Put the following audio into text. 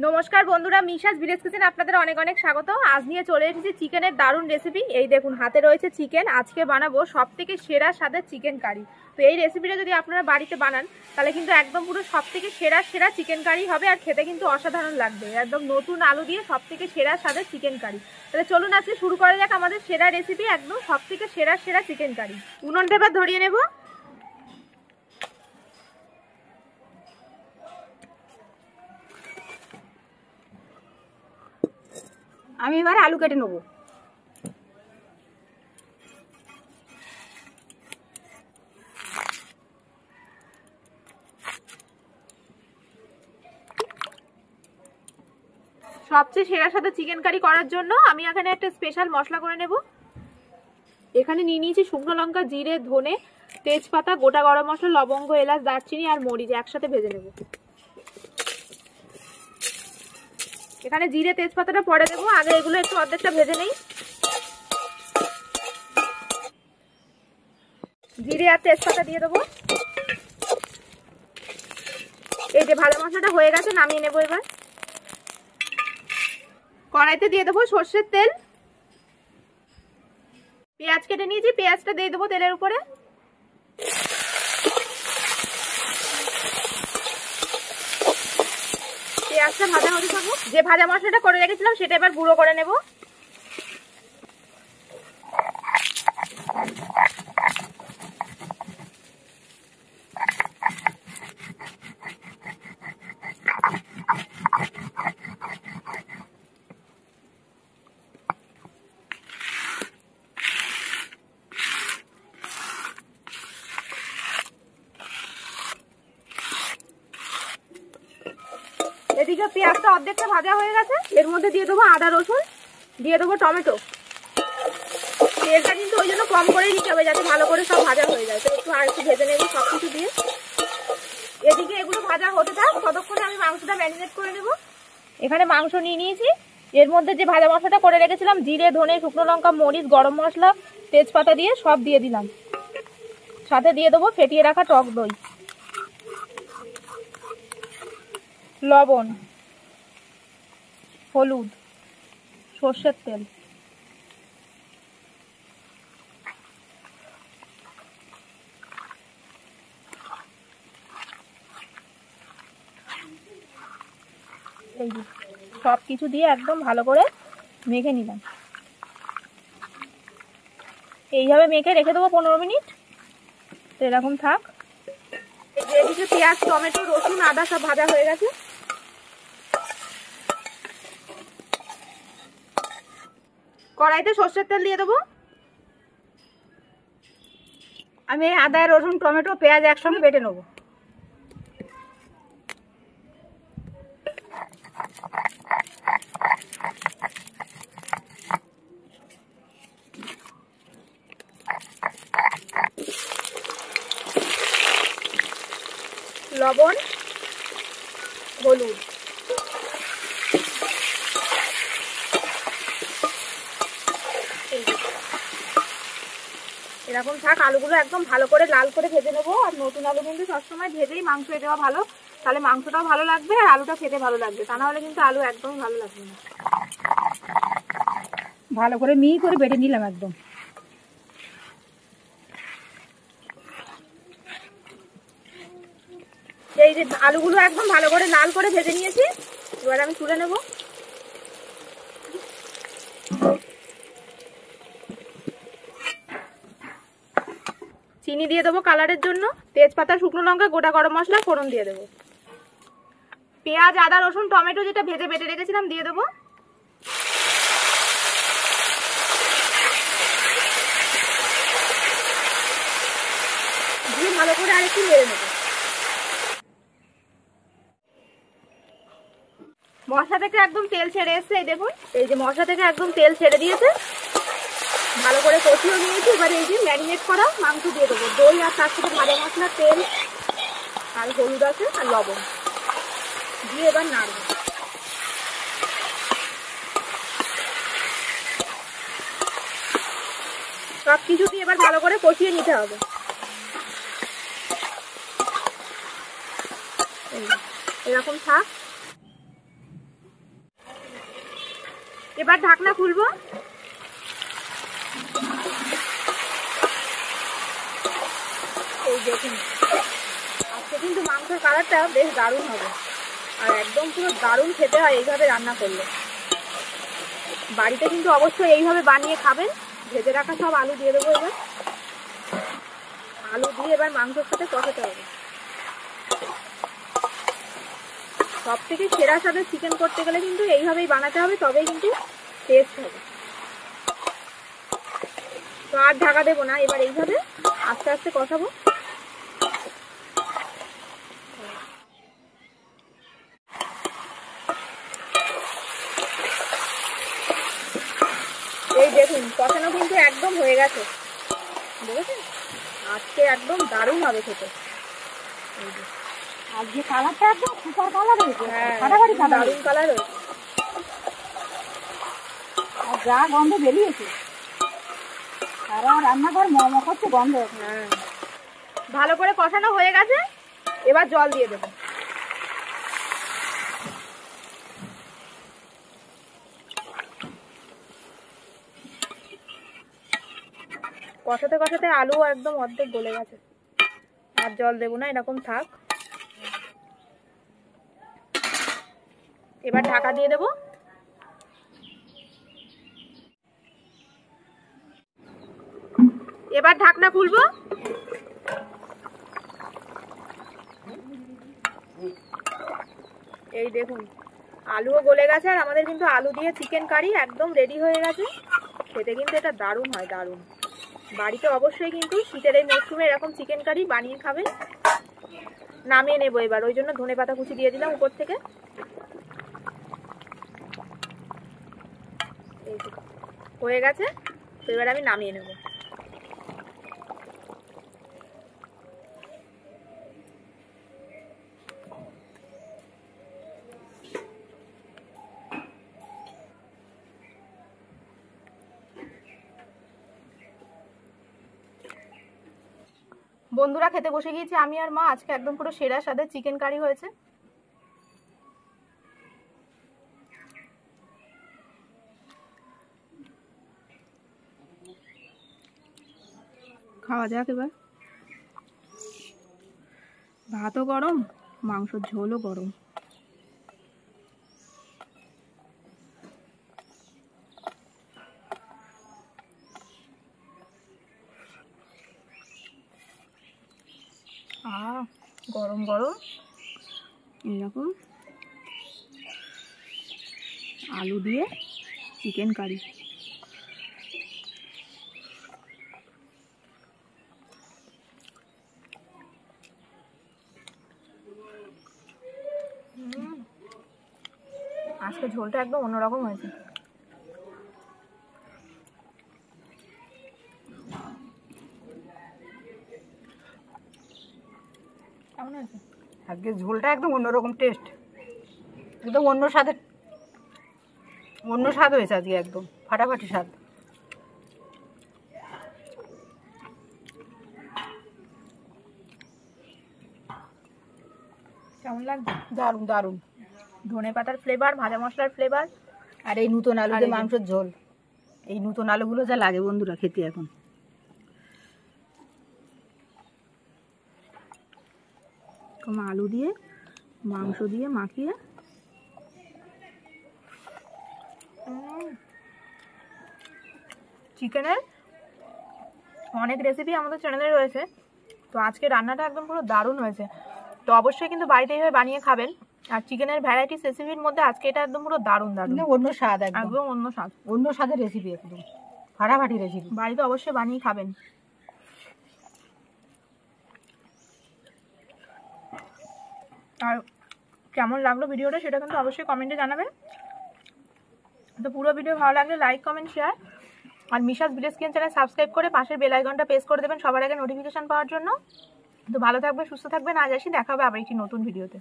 নমস্কার বন্ধুরা, মিশাস ভিলেজ কিচেনে আপনাদের অনেক অনেক স্বাগত। আজ নিয়ে চলে এসেছি চিকেনের দারুণ রেসিপি। এই দেখুন, হাতে রয়েছে চিকেন। আজকে বানাবো সবথেকে সেরা স্বাদের চিকেন কারি। তো এই রেসিপিটা যদি আপনারা বাড়িতে বানান তাহলে কিন্তু একদম পুরো সবথেকে সেরা চিকেন কারি হবে, আর খেতে কিন্তু অসাধারণ লাগবে। একদম নতুন আলু দিয়ে সবথেকে সেরা স্বাদের চিকেন কারি। তাহলে চলুন আজকে শুরু করা যাক আমাদের সেরা রেসিপি, একদম সবথেকে সেরা চিকেন কারি। উনুনটা এবার ধরিয়ে নেব। আমি এবার আলু কেটে নেব। সবচেয়ে সেরার সাথে চিকেন কারি করার জন্য আমি এখানে একটা স্পেশাল মশলা করে নেব। এখানে নিয়ে নিয়েছি শুকনো লঙ্কা, জিরে, ধনে, তেজপাতা, গোটা গরম মশলা, লবঙ্গ, এলাচ, দারচিনি আর মরিচ একসাথে ভেজে নেব। এখানে জিরে তেজপাতাটা পরে দেবো, আগে এগুলো একটু অর্ধেকটা ভেজে নেই। জিরে আর তেজপাতা দিয়ে দেবো। এই যে ভাজা মশলাটা হয়ে গেছে, নামিয়ে নেবো। এবার কড়াইতে দিয়ে দেবো সর্ষের তেল। পেঁয়াজ কেটে নিয়েছি, পেঁয়াজটা দিয়ে দেবো তেলের উপরে। পেঁয়াজটা ভাজা হতে থাকুক। যে ভাজা মশলাটা করে রেখেছিলাম সেটা এবার গুঁড়ো করে নেব। এদিকে পেঁয়াজটা অর্ধেকটা ভাজা হয়ে গেছে। এর মধ্যে দিয়ে দেবো আদা রসুন, দিয়ে দেবো টমেটো। তেলটা কিন্তু ওই জন্য কম করেই দিতে হবে যাতে ভালো করে সব ভাজা হয়ে যায়। তো একটু আর একটু ভেজে নেবো সব কিছু দিয়ে। এদিকে এগুলো ভাজা হতে থাক, ততক্ষণে আমি মাংসটা ম্যারিনেট করে নেব। এখানে মাংস নিয়ে নিয়েছি। এর মধ্যে যে ভাজা মশলাটা করে রেখেছিলাম, জিরে, ধনে, শুকনো লঙ্কা, মরিচ, গরম মশলা, তেজপাতা দিয়ে সব দিয়ে দিলাম। সাথে দিয়ে দেবো ফেটিয়ে রাখা টক দই, লবণ, হলুদ, সর্ষের তেল। এই সব কিছু দিয়ে একদম ভালো করে মেখে নিলাম। এইভাবে মেখে রেখে দেবো 15 মিনিট। তো এরকম থাক। এদিকে পেঁয়াজ, টমেটো, রসুন, আদা সব ভাজা হয়ে গেছে। কড়াইতে সর্ষের তেল দিয়ে দেবো। আমি আদা, রসুন, টমেটো, পেঁয়াজ একসঙ্গে বেটে নেব। লবণ, হলুদ, এরকম থাক। আলুগুলো একদম ভালো করে লাল করে ভেজে নেবো। আর নতুন আলু কিন্তু সবসময় ভেজেই মাংস দেওয়া ভালো, তাহলে মাংসটাও ভালো লাগবে আর আলুটা খেতে ভালো লাগবে। তা না হলে কিন্তু আলু একদম ভালো লাগবে না। ভালো করে মিহি করে বেটে নিলাম একদম। এই যে আলুগুলো একদম ভালো করে লাল করে ভেজে নিয়েছি, এবার আমি তুলে নেব। চিনি দিয়ে দেবো কালারের জন্য, তেজপাতা, শুকনো লঙ্কা, গোটা গরম মশলা, ফোড়ন দিয়ে দেবো। পেঁয়াজ, আদা, রসুন, টমেটো যেটা ভেজে বেটে রেখেছিলাম দিয়ে দেবো। দিয়ে ভালো করে আরেকটু নেড়ে নেবো। মশলা থেকে একদম তেল ছেড়ে এসছে। এই দেখুন, এই যে মশলা থেকে একদম তেল ছেড়ে দিয়েছে। ভালো করে কষিয়ে নিয়েছি। এবার এই যে ম্যারিনেট করা মাংস দিয়ে দেবো। দই আর তার সাথে ভাজা মশলা, তেল আর হলুদ আছে আর লবণ দিয়ে এবার নাড়বো। সব কিছু দিয়ে এবার ভালো করে কষিয়ে নিতে হবে। এরকম থাক। এবার ঢাকনা খুলবো। এই দেখুন আজকে কিন্তু মাংসের কালারটা বেশ দারুণ হবে, আর একদম পুরো দারুণ খেতে হয় এইভাবে রান্না করলে। বাড়িতে কিন্তু অবশ্যই এইভাবে বানিয়ে খাবেন। ভেজে রাখা সব আলু দিয়ে দেবো। এবার আলু দিয়ে এবার মাংসের সাথে কষাতে হবে। সব থেকে সেরা স্বাদের চিকেন করতে গেলে কিন্তু এইভাবেই বানাতে হবে, তবেই কিন্তু টেস্ট হবে। তো আর ঢাকা দেবো না, এবার এইভাবে আস্তে আস্তে কষাবো। এই দেখুন কষানো কিন্তু একদম হয়ে গেছে, দেখেছেন? আজকে একদম দারুণ হবে খেতে। আজকে কালারটা একদম সুপার কালার হয়েছে, ফাটাফাটি দারুণ কালার হয়েছে, আর যা গন্ধ বেরিয়েছে সারা রান্নাঘর মম করছে গন্ধ। হ্যাঁ ভালো করে কষানো হয়ে গেছে, এবার জল দিয়ে দেবো। কষাতে কষাতে আলু একদম অর্ধেক গলে গেছে, আর জল দেবো না, এরকম থাক। এবার ঢাকা দিয়ে দেবো। এবার ঢাকনা খুলবো। এই দেখুন আলুও গলে গেছে, আর আমাদের কিন্তু আলু দিয়ে চিকেন কারি একদম রেডি হয়ে গেছে। খেতে কিন্তু এটা দারুণ হয়, দারুণ। বাড়িতে অবশ্যই কিন্তু শীতের এই মরশুমে এরকম চিকেন কারি বানিয়ে খাবেন। নামিয়ে নেবো এবার, ওই জন্য ধনেপাতা কুচি দিয়ে দিলাম উপর থেকে। এই হয়ে গেছে, তো এবার আমি নামিয়ে নেব। বন্ধুরা খেতে বসে গিয়েছি আমি আর মা। আজকে একদম পুরো সেরা স্বাদের চিকেন কারি হয়েছে। খাওয়া যাক এবার। ভাতও গরম, মাংসের ঝোলও গরম। গরম গরম এরকম আলু দিয়ে চিকেন কারি। আজকে ঝোলটা একদম অন্যরকম হয়েছে। কেমন হয়েছে? আজকে ঝোলটা একদম অন্যরকম টেস্ট, একদম অন্য স্বাদের, অন্য স্বাদ হয়েছে আজকে, একদম ফাটাফাটি স্বাদ। কেমন লাগছে? দারুণ দারুণ। ধনে পাতার ফ্লেভার, ভাজা মশলার ফ্লেভার, আর এই নতুন আলু দিয়ে মাংসের ঝোল, এই নতুন আলুগুলো যা লাগে বন্ধুরা খেতে এখন। আলু দিয়ে মাংস দিয়ে মাখিয়ে চিকেনের অনেক রেসিপি আমাদের চ্যানেলে রয়েছে। তো আজকে রান্নাটা একদম পুরো দারুণ হয়েছে। তো অবশ্যই কিন্তু বাড়িতে এইভাবে বানিয়ে খাবেন। আর চিকেনের ভ্যারাইটিস রেসিপির মধ্যে আজকে এটা একদম পুরো দারুণ দারুণ, অন্য স্বাদ, একদম অন্য স্বাদ, অন্য স্বাদের রেসিপি, একদম ফাটাফাটি রেসিপি। বাড়িতে অবশ্যই বানিয়ে খাবেন। আর কেমন লাগলো ভিডিওটা সেটা কিন্তু অবশ্যই কমেন্টে জানাবেন। তো পুরো ভিডিও ভালো লাগলে লাইক কমেন্ট শেয়ার, আর মিশাস ভিলেজ কিচেন চ্যানেল সাবস্ক্রাইব করে পাশের বেল আইকনটা প্রেস করে দেবেন সবার আগে নোটিফিকেশন পাওয়ার জন্য। তো ভালো থাকবেন, সুস্থ থাকবেন। আজ আসি, দেখা হবে আবার একটি নতুন ভিডিওতে।